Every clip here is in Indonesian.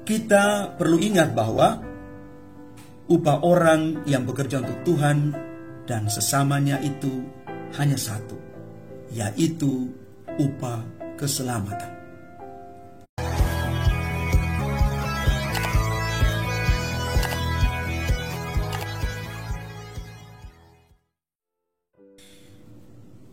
Kita perlu ingat bahwa upah orang yang bekerja untuk Tuhan dan sesamanya itu hanya satu, yaitu upah keselamatan.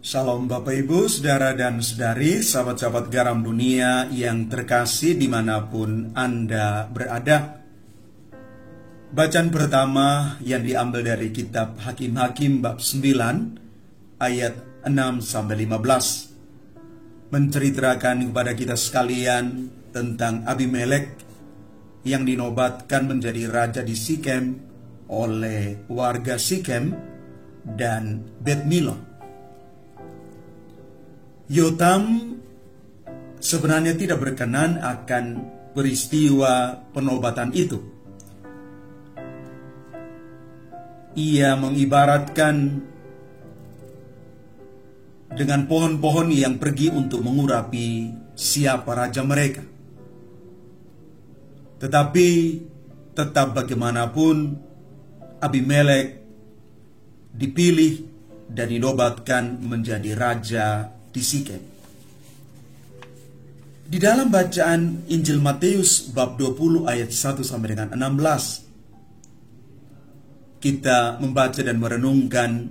Salam Bapak Ibu, Saudara dan Saudari, sahabat-sahabat garam dunia yang terkasih dimanapun Anda berada. Bacaan pertama yang diambil dari kitab Hakim-Hakim bab 9 ayat 6-15 menceritakan kepada kita sekalian tentang Abimelek yang dinobatkan menjadi raja di Sikem oleh warga Sikem dan Bet Milo. Yotam sebenarnya tidak berkenan akan peristiwa penobatan itu. Ia mengibaratkan dengan pohon-pohon yang pergi untuk mengurapi siapa raja mereka. Tetapi tetap bagaimanapun Abimelek dipilih dan dinobatkan menjadi raja di Sikem. Di dalam bacaan Injil Matius bab 20 ayat 1 sampai dengan 16, kita membaca dan merenungkan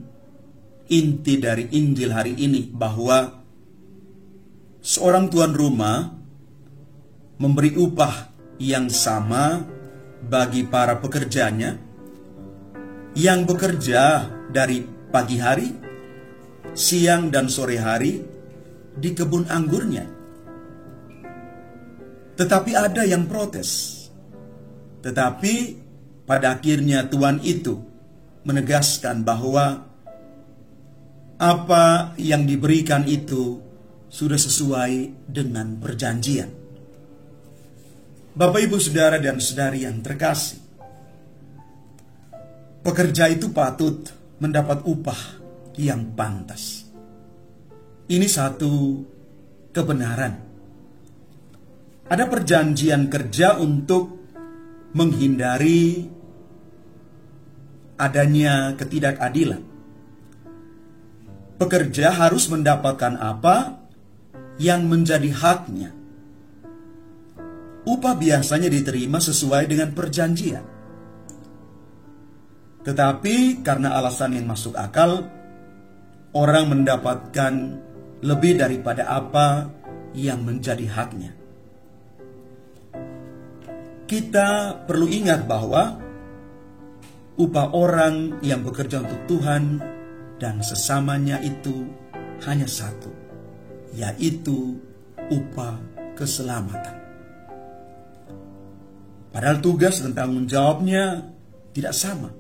inti dari Injil hari ini, bahwa seorang tuan rumah memberi upah yang sama bagi para pekerjanya yang bekerja dari pagi hari, siang dan sore hari di kebun anggurnya. Tetapi ada yang protes. Tetapi pada akhirnya tuan itu menegaskan bahwa apa yang diberikan itu sudah sesuai dengan perjanjian. Bapak, Ibu, Saudara dan Saudari yang terkasih, pekerja itu patut mendapat upah yang pantas. Ini satu kebenaran. Ada perjanjian kerja untuk menghindari adanya ketidakadilan. Pekerja harus mendapatkan apa yang menjadi haknya. Upah biasanya diterima sesuai dengan perjanjian. Tetapi karena alasan yang masuk akal, orang mendapatkan lebih daripada apa yang menjadi haknya. Kita perlu ingat bahwa upah orang yang bekerja untuk Tuhan dan sesamanya itu hanya satu, yaitu upah keselamatan. Padahal tugas dan tanggung jawabnya tidak sama.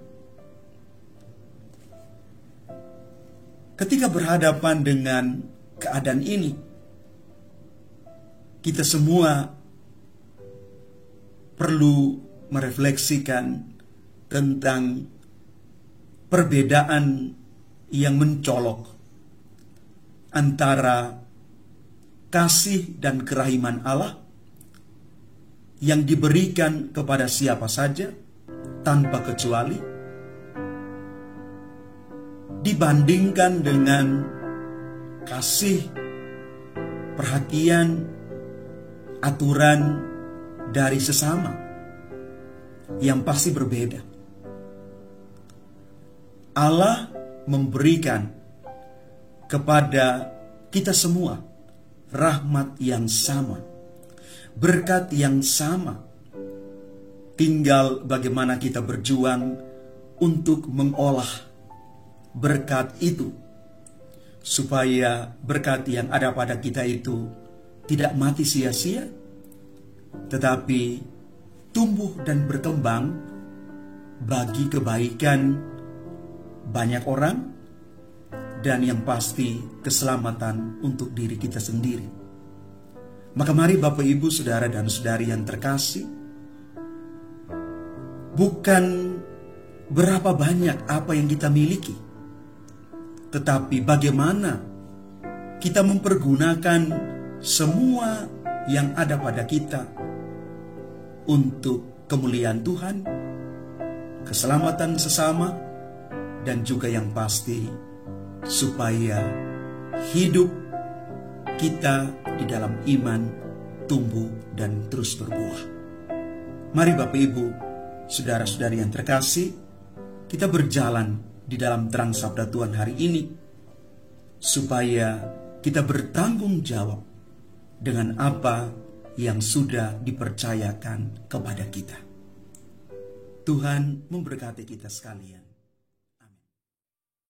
Ketika berhadapan dengan keadaan ini, kita semua perlu merefleksikan tentang perbedaan yang mencolok antara kasih dan kerahiman Allah yang diberikan kepada siapa saja tanpa kecuali, dibandingkan dengan kasih, perhatian, aturan dari sesama yang pasti berbeda. Allah memberikan kepada kita semua rahmat yang sama, berkat yang sama. Tinggal bagaimana kita berjuang untuk mengolah berkat itu, supaya berkat yang ada pada kita itu tidak mati sia-sia, tetapi tumbuh dan berkembang bagi kebaikan banyak orang, dan yang pasti keselamatan untuk diri kita sendiri. Maka mari Bapak, Ibu, Saudara dan Saudari yang terkasih, bukan berapa banyak apa yang kita miliki, tetapi bagaimana kita mempergunakan semua yang ada pada kita untuk kemuliaan Tuhan, keselamatan sesama, dan juga yang pasti supaya hidup kita di dalam iman tumbuh dan terus berbuah. Mari Bapak Ibu, saudara-saudari yang terkasih, kita berjalan di dalam terang sabda Tuhan hari ini, supaya kita bertanggung jawab dengan apa yang sudah dipercayakan kepada kita. Tuhan memberkati kita sekalian.